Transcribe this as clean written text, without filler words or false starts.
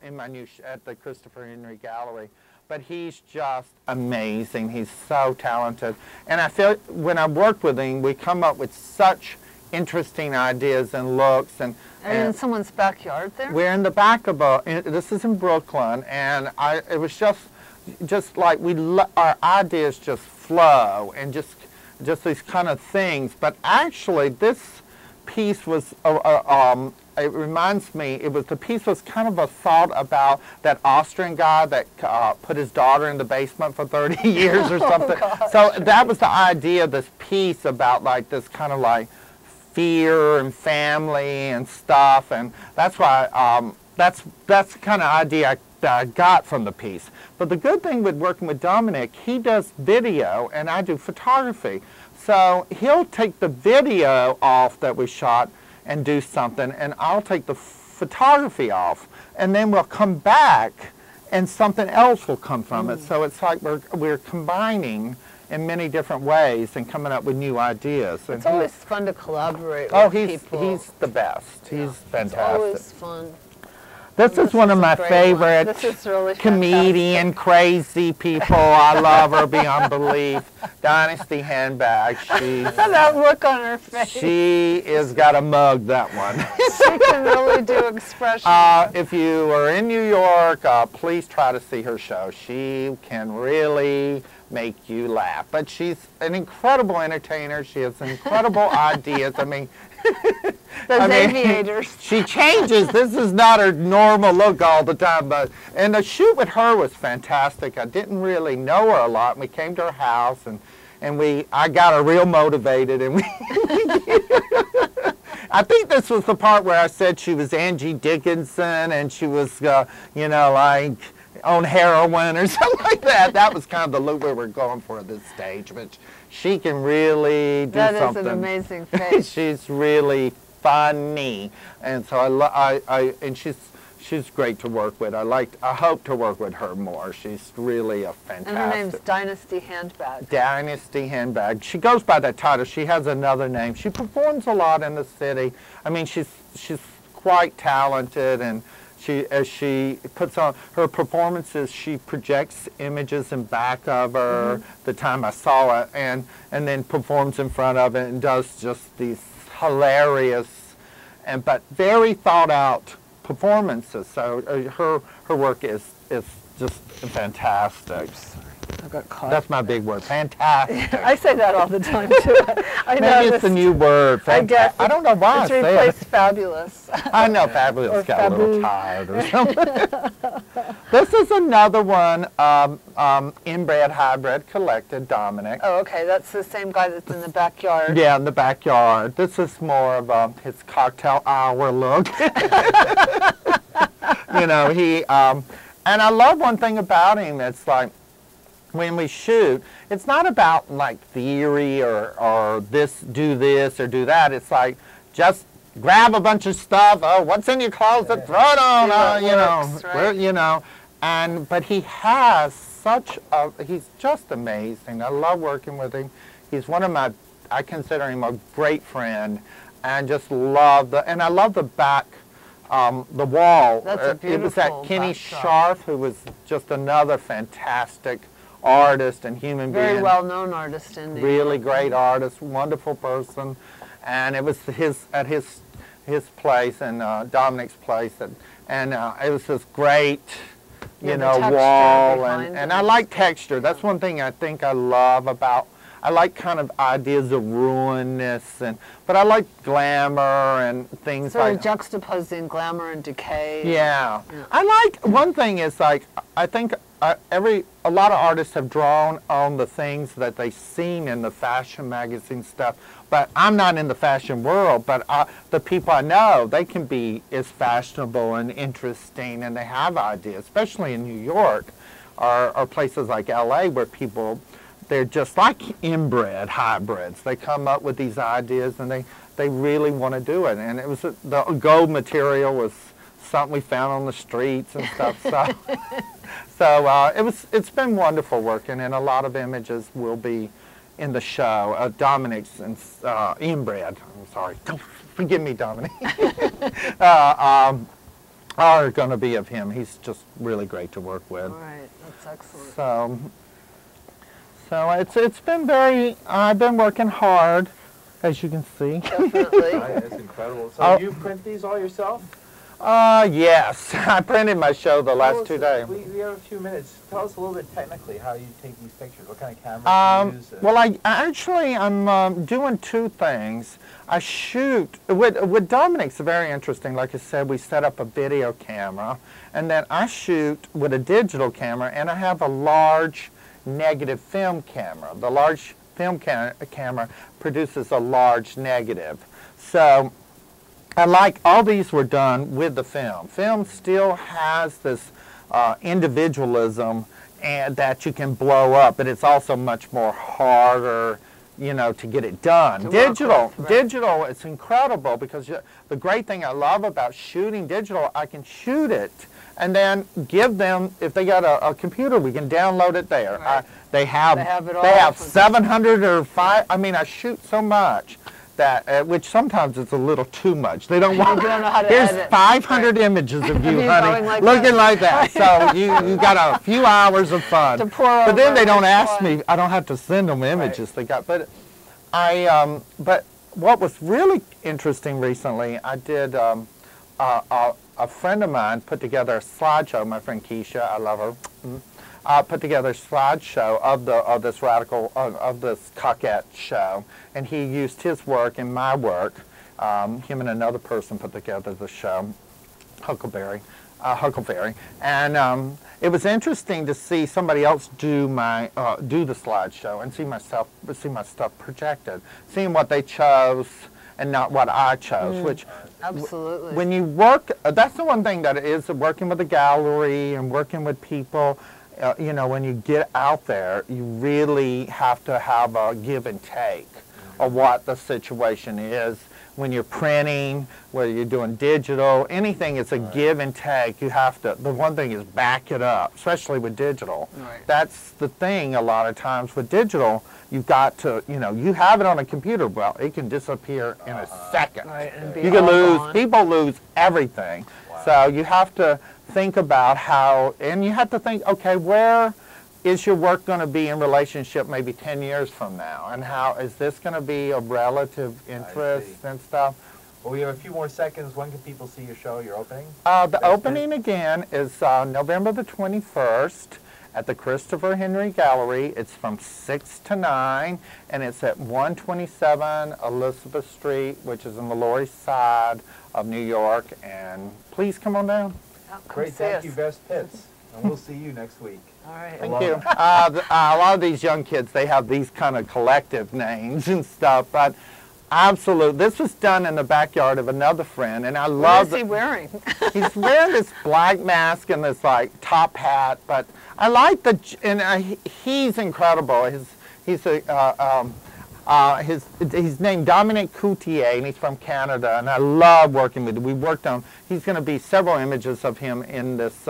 in my new at the Christopher Henry Gallery. But he's just amazing. He's so talented. And I feel when I work with him, we come up with such interesting ideas and looks. And in someone's backyard there? We're in the back of this is in Brooklyn, and it was just like our ideas just flow and just these kind of things. But actually, this piece was it reminds me, the piece was kind of a thought about that Austrian guy that put his daughter in the basement for 30 years or something. Oh, so that was the idea of this piece about like this kind of like fear and family and stuff, and that's why that's the kind of idea that I got from the piece. But the good thing with working with Dominic, he does video and I do photography. So he'll take the video off that we shot and do something, and I'll take the photography off, and then we'll come back and something else will come from it. So it's like we're combining in many different ways and coming up with new ideas. It's always fun to collaborate with people. He's the best. He's fantastic. It's always fun. This is one of my favorite comedian, crazy people. I love her beyond belief. Dynasty Handbag. That look on her face. She has got a mug, that one. She can really do expressions. If you are in New York, please try to see her show. She can really make you laugh. But she's an incredible entertainer. She has incredible ideas. I mean, aviators. She changes. This is not her normal look all the time. And the shoot with her was fantastic. I didn't really know her a lot. We came to her house, and I got her real motivated, and I think this was the part where I said she was Angie Dickinson, and she was, you know, like on heroin or something like that. That was kind of the look we were going for at this stage. But she can really do something. That is an amazing face. She's really funny, and so and she's great to work with. I hope to work with her more. She's really a fantastic. And her name's Dynasty Handbag. Dynasty Handbag. She goes by that title. She has another name. She performs a lot in the city. I mean, she's quite talented, and as she puts on her performances, she projects images in back of her, the time I saw it, and then performs in front of it and does just these hilarious but very thought out performances. So her work is just fantastic. I got caught. That's my big word, fantastic. I say that all the time too. I know maybe it's a new word. I guess. I don't know why it's I say it. replaced fabulous. I know fabulous got a little tired or something. This is another one, Inbred Hybrid Collective, Dominic. Oh, okay. That's the same guy that's in the backyard. Yeah, in the backyard. This is more of his cocktail hour look. You know, and I love one thing about him. It's like, when we shoot, it's not about like theory or do this or do that. It's like just grab a bunch of stuff. Oh, what's in your closet? Throw it on. You know, right? You know. But he has he's just amazing. I love working with him. He's one of I consider him a great friend, and just love and I love the back. The wall. That's a beautiful it was that Kenny Scharf, who was just another fantastic artist and human being. Very well-known artist in New York. Really great artist, wonderful person, and it was at his place and Dominic's place, and it was this great, you know, wall, and I like texture. That's one thing I think I love about. I like kind of ideas of ruinness, but I like glamour and things like juxtaposing glamour and decay. Yeah. I like, one thing is like, I think a lot of artists have drawn on the things that they've seen in the fashion magazine stuff, but I'm not in the fashion world, but the people I know, they can be as fashionable and interesting, and they have ideas, especially in New York or places like LA where people, they're just like inbred hybrids. They come up with these ideas and they really want to do it. And it was the gold material was something we found on the streets and stuff. So it's been wonderful working, and a lot of images will be in the show. Dominic's and Inbred. I'm sorry. Don't forgive me, Dominic. are going to be of him. He's just really great to work with. All right, that's excellent. So it's been very. I've been working hard, as you can see. Definitely. It's incredible. So you print these all yourself? Yes. I printed my show the last 2 days. We have a few minutes. Tell us a little bit technically how you take these pictures. What kind of camera do you use? Well, I'm doing two things. I shoot with Dominic's very interesting. Like I said, we set up a video camera, and then I shoot with a digital camera, and I have a large negative film camera. The large film camera produces a large negative. So I like all these were done with the film. Film still has this individualism and that you can blow up, but it's also much more harder, you know, to get it done. Digital, it's incredible because the great thing I love about shooting digital, I can shoot it and then give them, if they got a computer, we can download it there. Right. They have 700 or 5. I mean, I shoot so much that, which sometimes it's a little too much. They don't want. You don't know how to here's edit. 500 images of you, honey, like looking that. like that. So you got a few hours of fun. But then they don't ask me. I don't have to send them images they got. But but what was really interesting recently, I did. A friend of mine put together a slideshow. My friend Keisha, I love her. Put together a slideshow of this this coquette show, and he used his work and my work. Him and another person put together the show, Huckleberry, and it was interesting to see somebody else do the slideshow and see my stuff projected, seeing what they chose and not what I chose, which absolutely. When you work, that's the one thing that it is working with a gallery and working with people. You know, when you get out there, you really have to have a give and take of what the situation is. When you're printing, whether you're doing digital, anything, it's a give and take. You have to, the one thing is back it up, especially with digital. Right. That's the thing a lot of times with digital. You've got to, you know, you have it on a computer, well, it can disappear in a second. Right, and be You can all lose, gone. people lose everything. Wow. So you have to think about how, and you have to think, okay, where is your work going to be in relationship maybe 10 years from now? And how is this going to be of relative interest and stuff? Well, we have a few more seconds. When can people see your show, your opening? The opening again is November the 21st at the Christopher Henry Gallery. It's from 6 to 9, and it's at 127 Elizabeth Street, which is on the Lower East Side of New York. And please come on down. Great, thank you, Best Pits. And we'll see you next week. All right. Thank you. A lot of these young kids, they have these kind of collective names and stuff, but absolutely, this was done in the backyard of another friend, and I love. What is he wearing? He's wearing this black mask and this like top hat, but I like he's incredible. He's named Dominic Coutier, and he's from Canada, and I love working with him. We worked on. He's going to be several images of him in this.